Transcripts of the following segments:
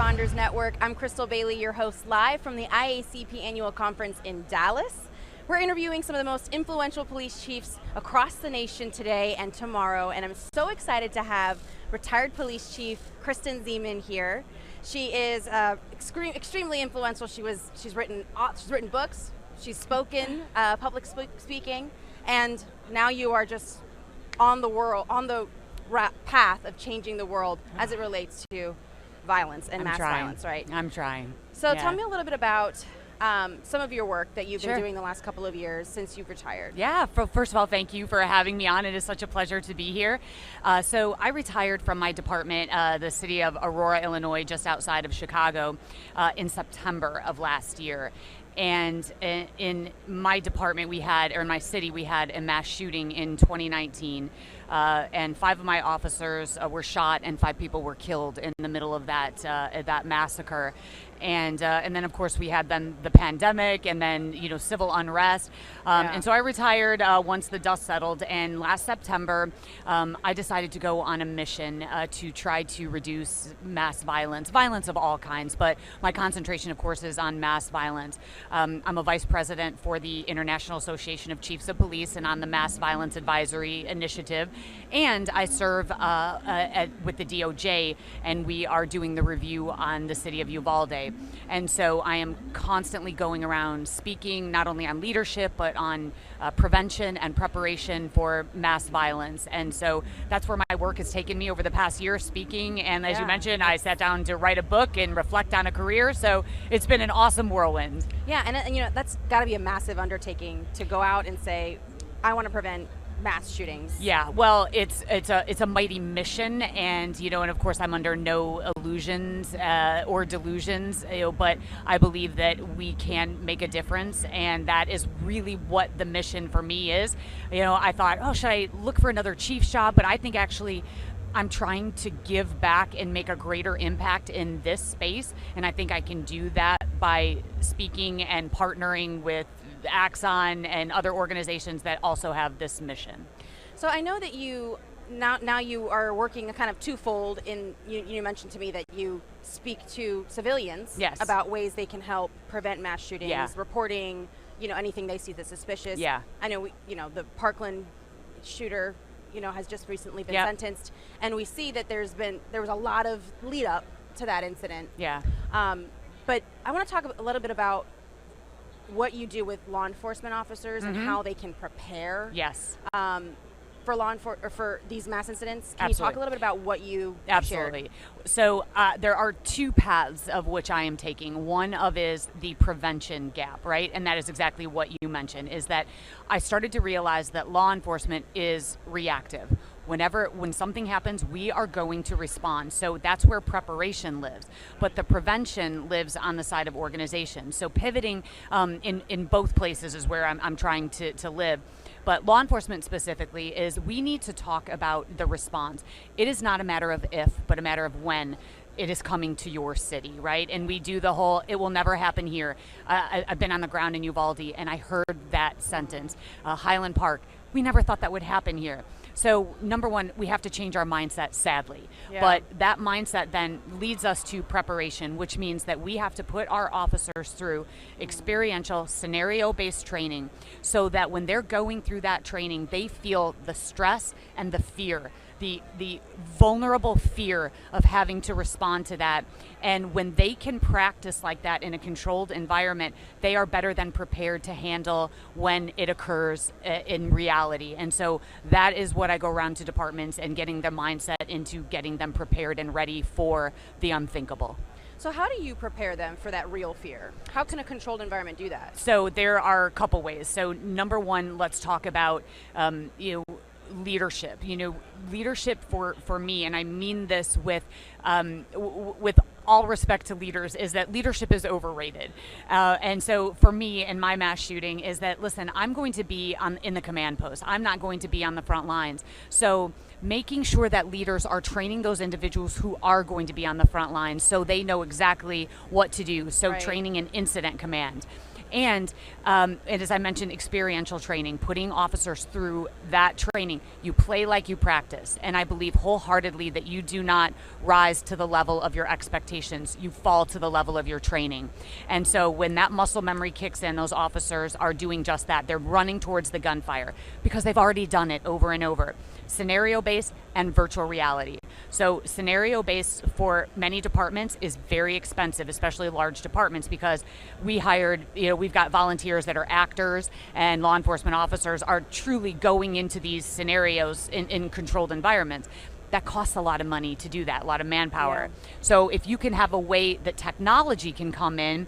Responders Network. I'm Crystal Bailey, your host, live from the IACP annual conference in Dallas. We're interviewing some of the most influential police chiefs across the nation today and tomorrow, and I'm so excited to have retired Police Chief Kristen Ziman here. She is extremely influential. She's written books, she's spoken, public speaking, and now you are just on the path of changing the world as it relates to violence and mass violence, right? I'm trying. So tell me a little bit about some of your work that you've been doing the last couple of years since you've retired. Yeah, first of all, thank you for having me on. It is such a pleasure to be here. So I retired from my department, the city of Aurora, Illinois, just outside of Chicago, in September of last year. And in my department, in my city, we had a mass shooting in 2019. And 5 of my officers were shot and 5 people were killed in the middle of that massacre. And then, of course, we had the pandemic and then, civil unrest. And so I retired once the dust settled. And last September, I decided to go on a mission to try to reduce mass violence of all kinds. But my concentration, of course, is on mass violence. I'm a vice president for the International Association of Chiefs of Police and on the Mass Violence Advisory Initiative. And I serve with the DOJ, and we are doing the review on the city of Uvalde. And so I am constantly going around speaking not only on leadership, but on prevention and preparation for mass violence. And so that's where my work has taken me over the past year, speaking. And as you mentioned, I sat down to write a book and reflect on a career. So it's been an awesome whirlwind. Yeah, and that's got to be a massive undertaking to go out and say, I want to prevent mass shootings. Yeah, well, it's a mighty mission, and and of course I'm under no illusions or delusions, but I believe that we can make a difference, and that is really what the mission for me is. I thought, should I look for another chief's job? But I think actually I'm trying to give back and make a greater impact in this space, and I think I can do that by speaking and partnering with Axon and other organizations that also have this mission. So I know that you now you are working a kind of twofold. You mentioned to me that you speak to civilians about ways they can help prevent mass shootings, reporting anything they see that's suspicious. Yeah, I know the Parkland shooter has just recently been sentenced, and we see that there was a lot of lead up to that incident. Yeah. But I want to talk a little bit about what you do with law enforcement officers and how they can prepare for these mass incidents. Can you talk a little bit about what you shared? So there are 2 paths of which I am taking. One of is the prevention gap, right? And that is exactly what you mentioned, is that I started to realize that law enforcement is reactive. When something happens, we are going to respond. So that's where preparation lives. But the prevention lives on the side of organization. So pivoting in both places is where I'm trying to live. But law enforcement specifically is we need to talk about the response. It is not a matter of if, but a matter of when it is coming to your city, right? And we do the whole, it will never happen here. I've been on the ground in Uvalde, and I heard that sentence. Highland Park, we never thought that would happen here. So number one, we have to change our mindset, sadly. Yeah. But that mindset then leads us to preparation, which means that we have to put our officers through experiential, scenario-based training so that when they're going through that training, they feel the stress and the fear, the vulnerable fear of having to respond to that. And when they can practice like that in a controlled environment, they are better than prepared to handle when it occurs in reality. And so that is what I go around to departments and getting their mindset into getting them prepared and ready for the unthinkable. So how do you prepare them for that real fear? How can a controlled environment do that? So there are a couple ways. So number one, let's talk about leadership. Leadership for me, and I mean this with all respect to leaders, is that leadership is overrated. And so for me in my mass shooting is that, listen, I'm going to be in the command post. I'm not going to be on the front lines. So making sure that leaders are training those individuals who are going to be on the front lines so they know exactly what to do. So training in incident command. And as I mentioned, experiential training, putting officers through that training. You play like you practice. And I believe wholeheartedly that you do not rise to the level of your expectations. You fall to the level of your training. And so when that muscle memory kicks in, those officers are doing just that. They're running towards the gunfire because they've already done it over and over. Scenario-based and virtual reality. So scenario-based for many departments is very expensive, especially large departments, because we've got volunteers that are actors, and law enforcement officers are truly going into these scenarios in controlled environments. That costs a lot of money to do that, a lot of manpower. Yeah. So if you can have a way that technology can come in,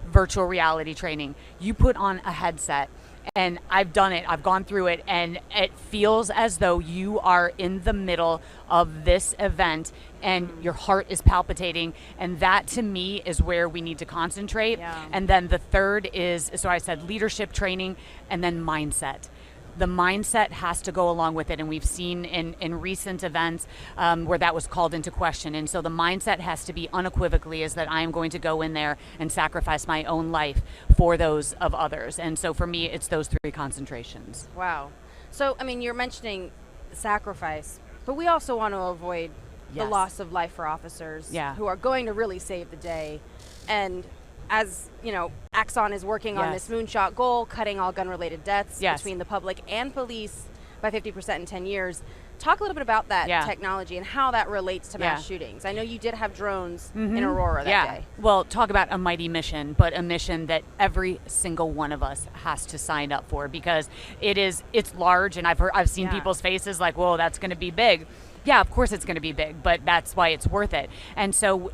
virtual reality training, you put on a headset, and I've done it, I've gone through it, and it feels as though you are in the middle of this event and your heart is palpitating, and that to me is where we need to concentrate. Yeah. And then the third is, so I said leadership training, and then mindset. The mindset has to go along with it, and we've seen in recent events where that was called into question. And so the mindset has to be unequivocally is that I am going to go in there and sacrifice my own life for those of others. And so for me, it's those three concentrations. Wow. So, I mean, you're mentioning sacrifice, but we also want to avoid the loss of life for officers who are going to really save the day. And as you know, Axon is working on this Moonshot goal, cutting all gun-related deaths between the public and police by 50% in 10 years. Talk a little bit about that technology and how that relates to mass shootings. I know you did have drones in Aurora that day. Well, talk about a mighty mission, but a mission that every single one of us has to sign up for, because it's large, and I've seen people's faces like, whoa, that's going to be big. Yeah, of course it's going to be big, but that's why it's worth it. And so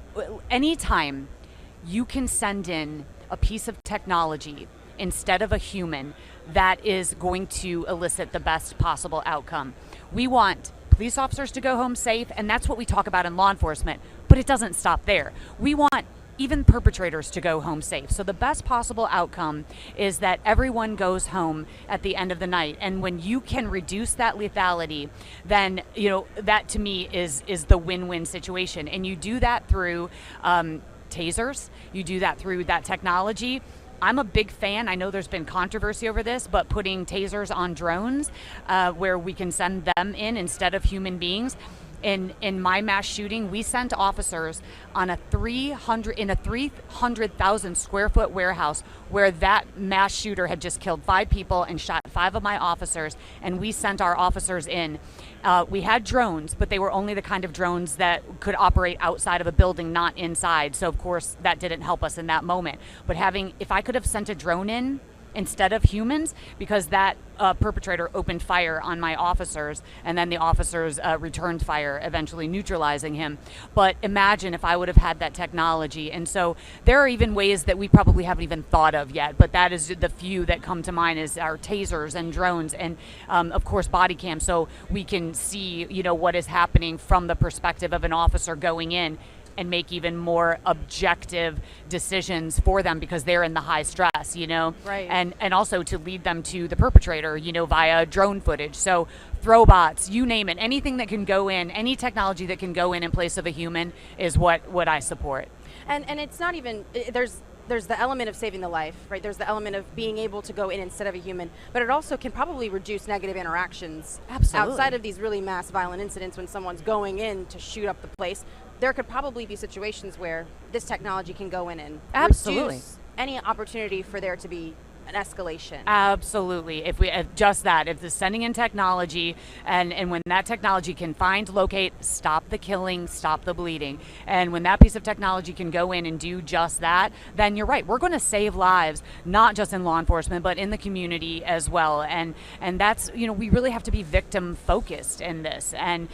anytime you can send in a piece of technology instead of a human, that is going to elicit the best possible outcome. We want police officers to go home safe, and that's what we talk about in law enforcement, but it doesn't stop there. We want even perpetrators to go home safe. So the best possible outcome is that everyone goes home at the end of the night. And when you can reduce that lethality, then that to me is the win-win situation. And you do that through tasers, you do that through that technology. I'm a big fan, I know there's been controversy over this, but putting tasers on drones where we can send them in instead of human beings. In my mass shooting, we sent officers on a 300,000 square foot warehouse where that mass shooter had just killed 5 people and shot 5 of my officers, and we sent our officers in. We had drones, but they were only the kind of drones that could operate outside of a building, not inside. So of course that didn't help us in that moment. But if I could have sent a drone in instead of humans, because that perpetrator opened fire on my officers, and then the officers returned fire, eventually neutralizing him. But imagine if I would have had that technology. And so there are even ways that we probably haven't even thought of yet, but that is the few that come to mind, is our tasers and drones, and of course body cam, so we can see what is happening from the perspective of an officer going in, and make even more objective decisions for them because they're in the high stress, Right. And also to lead them to the perpetrator, via drone footage. So throwbots, you name it, anything that can go in, any technology that can go in place of a human is what I support. And it's not even, there's the element of saving the life, right? There's the element of being able to go in instead of a human, but it also can probably reduce negative interactions. Absolutely. Outside of these really mass violent incidents when someone's going in to shoot up the place. There could probably be situations where this technology can go in and reduce any opportunity for there to be an escalation. Absolutely. If the sending in technology, and when that technology can find, locate, stop the killing, stop the bleeding, and when that piece of technology can go in and do just that, then you're right. We're going to save lives, not just in law enforcement, but in the community as well. And that's, we really have to be victim focused in this. And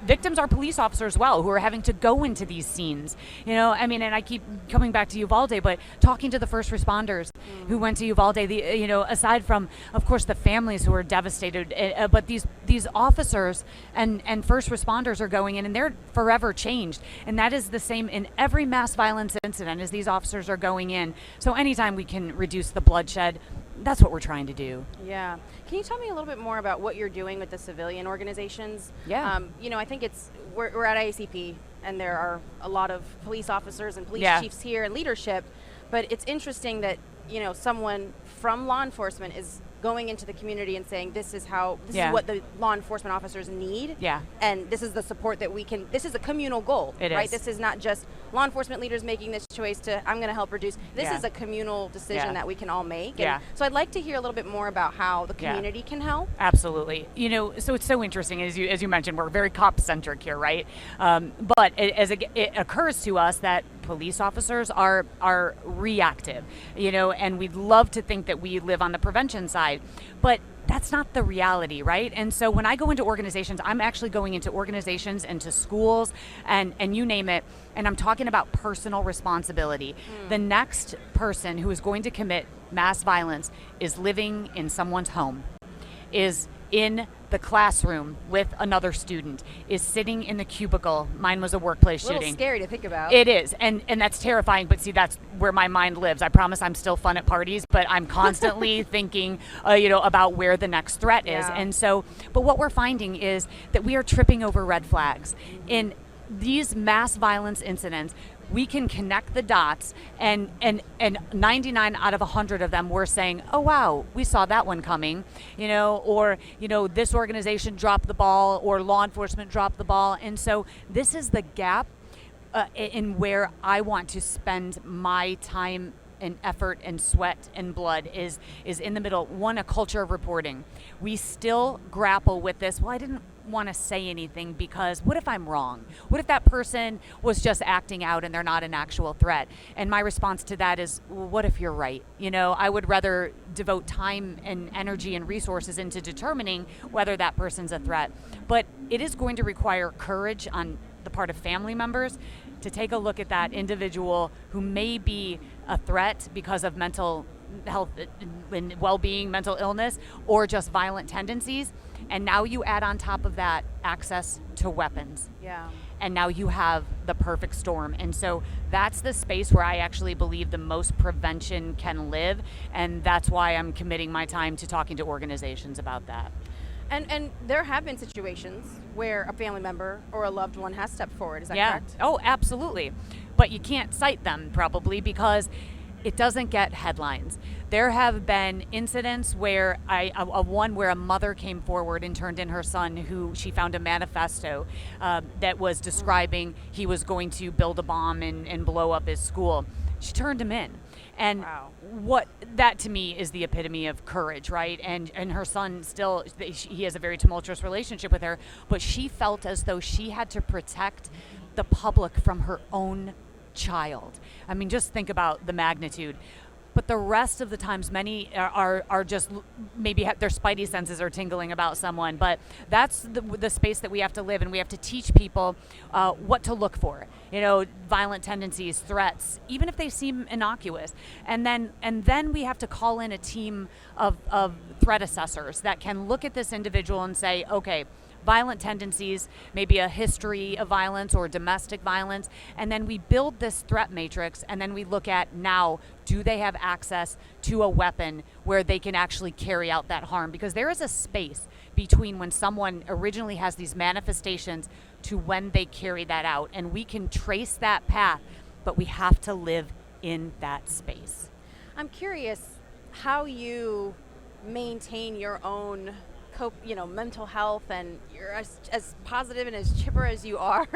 victims are police officers as well, who are having to go into these scenes. And I keep coming back to Uvalde, but talking to the first responders who went to Uvalde, aside from, of course, the families who are devastated, but these officers and first responders are going in, and they're forever changed. And that is the same in every mass violence incident, as these officers are going in. So anytime we can reduce the bloodshed, that's what we're trying to do. Yeah. Can you tell me a little bit more about what you're doing with the civilian organizations? Yeah. I think we're at IACP, and there are a lot of police officers and police chiefs here and leadership, but it's interesting that someone from law enforcement is going into the community and saying this is Yeah. what the law enforcement officers need. Yeah. And this is the support that this is a communal goal, It right? is. This is not just law enforcement leaders making this choice I'm going to help reduce. This Yeah. is a communal decision Yeah. that we can all make. Yeah. And so I'd like to hear a little bit more about how the Yeah. community can help. Absolutely. So it's so interesting, as you mentioned, we're very cop-centric here, right? But it occurs to us that police officers are reactive, and we'd love to think that we live on the prevention side, but that's not the reality, right? And so when I go into organizations, I'm actually going into organizations, into schools, and you name it, and I'm talking about personal responsibility. The next person who is going to commit mass violence is living in someone's home, is in the classroom with another student, is sitting in the cubicle. Mine was a workplace A little shooting. scary to think about. It is, and that's terrifying, but see, that's where my mind lives. I promise I'm still fun at parties, but I'm constantly thinking, about where the next threat is. Yeah. And so, but what we're finding is that we are tripping over red flags. In these mass violence incidents, we can connect the dots, and 99 out of 100 of them we're saying, oh wow, we saw that one coming, or this organization dropped the ball, or law enforcement dropped the ball. And so this is the gap in where I want to spend my time and effort and sweat and blood is in the middle. One, a culture of reporting. We still grapple with this. Well, I didn't want to say anything because what if I'm wrong? What if that person was just acting out and they're not an actual threat? And my response to that is, well, what if you're right? I would rather devote time and energy and resources into determining whether that person's a threat. But it is going to require courage on the part of family members to take a look at that individual who may be a threat because of mental health and well-being, mental illness, or just violent tendencies. And now you add on top of that access to weapons. Yeah. And now you have the perfect storm. And so that's the space where I actually believe the most prevention can live. And that's why I'm committing my time to talking to organizations about that. And there have been situations where a family member or a loved one has stepped forward. Is that correct? Oh, absolutely. But you can't cite them probably because it doesn't get headlines. There have been incidents where one where a mother came forward and turned in her son, who she found a manifesto that was describing he was going to build a bomb and blow up his school. She turned him in. And Wow. what that to me is the epitome of courage, right? And her son still, he has a very tumultuous relationship with her, but she felt as though she had to protect the public from her own child. I mean, just think about the magnitude. But the rest of the times, many are just maybe their spidey senses are tingling about someone. But that's the space that we have to live in. We have to teach people what to look for. Violent tendencies, threats, even if they seem innocuous. And then we have to call in a team of threat assessors that can look at this individual and say, okay, violent tendencies, maybe a history of violence or domestic violence, and then we build this threat matrix, and then we look at now, do they have access to a weapon where they can actually carry out that harm? Because there is a space between when someone originally has these manifestations to when they carry that out, and we can trace that path, but we have to live in that space. I'm curious how you maintain your own mental health, and you're as positive and as chipper as you are.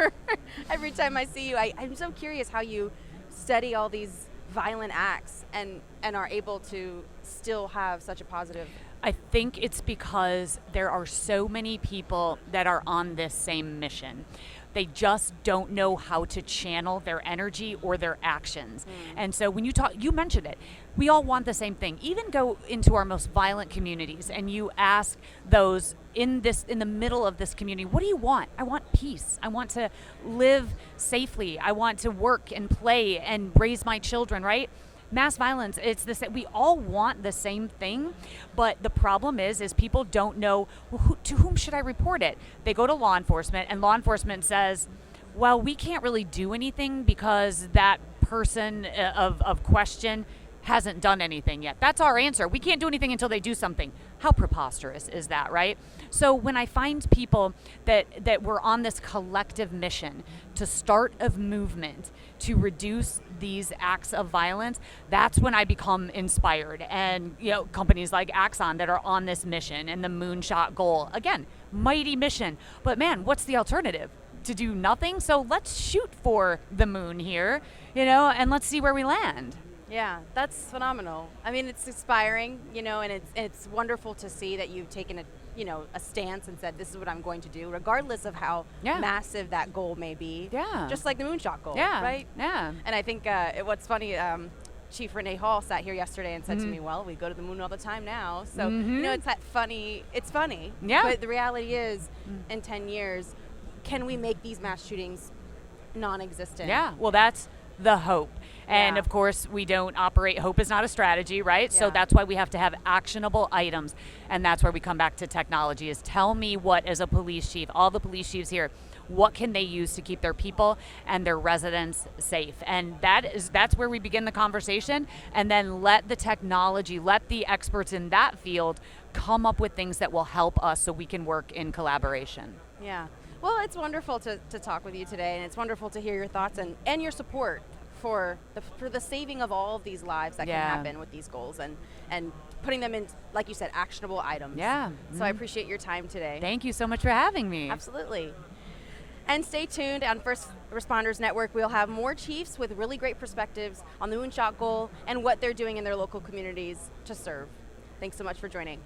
Every time I see you, I'm so curious how you study all these violent acts and are able to still have such a positive. I think it's because there are so many people that are on this same mission. They just don't know how to channel their energy or their actions. And so when you mentioned it, we all want the same thing. Even go into our most violent communities and you ask those in the middle of this community, what do you want? I want peace. I want to live safely. I want to work and play and raise my children, right? Mass violence, it's the same. We all want the same thing, but the problem is people don't know, well, to whom should I report it? They go to law enforcement, and law enforcement says, well, we can't really do anything because that person of question hasn't done anything yet. That's our answer. We can't do anything until they do something. How preposterous is that, right? So when I find people that we're on this collective mission to start a movement to reduce these acts of violence, that's when I become inspired. And companies like Axon that are on this mission and the Moonshot goal, again, mighty mission. But man, what's the alternative? To do nothing? So let's shoot for the moon here, and let's see where we land. Yeah, that's phenomenal. I mean, it's inspiring, and it's wonderful to see that you've taken a stance and said, this is what I'm going to do, regardless of how massive that goal may be. Yeah. Just like the Moonshot goal, yeah. right? Yeah. And I think what's funny, Chief Renee Hall sat here yesterday and said to me, well, we go to the moon all the time now. So, it's that funny, it's funny. Yeah. But the reality is, in 10 years, can we make these mass shootings non-existent? Yeah, well, that's the hope. And Yeah. of course, we don't operate, hope is not a strategy, right? So Yeah. that's why we have to have actionable items. And that's where we come back to technology, is tell me what, as a police chief, all the police chiefs here, what can they use to keep their people and their residents safe? And that's where we begin the conversation. And then let the technology, let the experts in that field come up with things that will help us so we can work in collaboration. Yeah. Well, it's wonderful to talk with you today, and it's wonderful to hear your thoughts and your support for the saving of all of these lives that can happen with these goals and putting them in, like you said, actionable items. Yeah. So I appreciate your time today. Thank you so much for having me. Absolutely. And stay tuned on First Responders Network. We'll have more chiefs with really great perspectives on the Moonshot goal and what they're doing in their local communities to serve. Thanks so much for joining.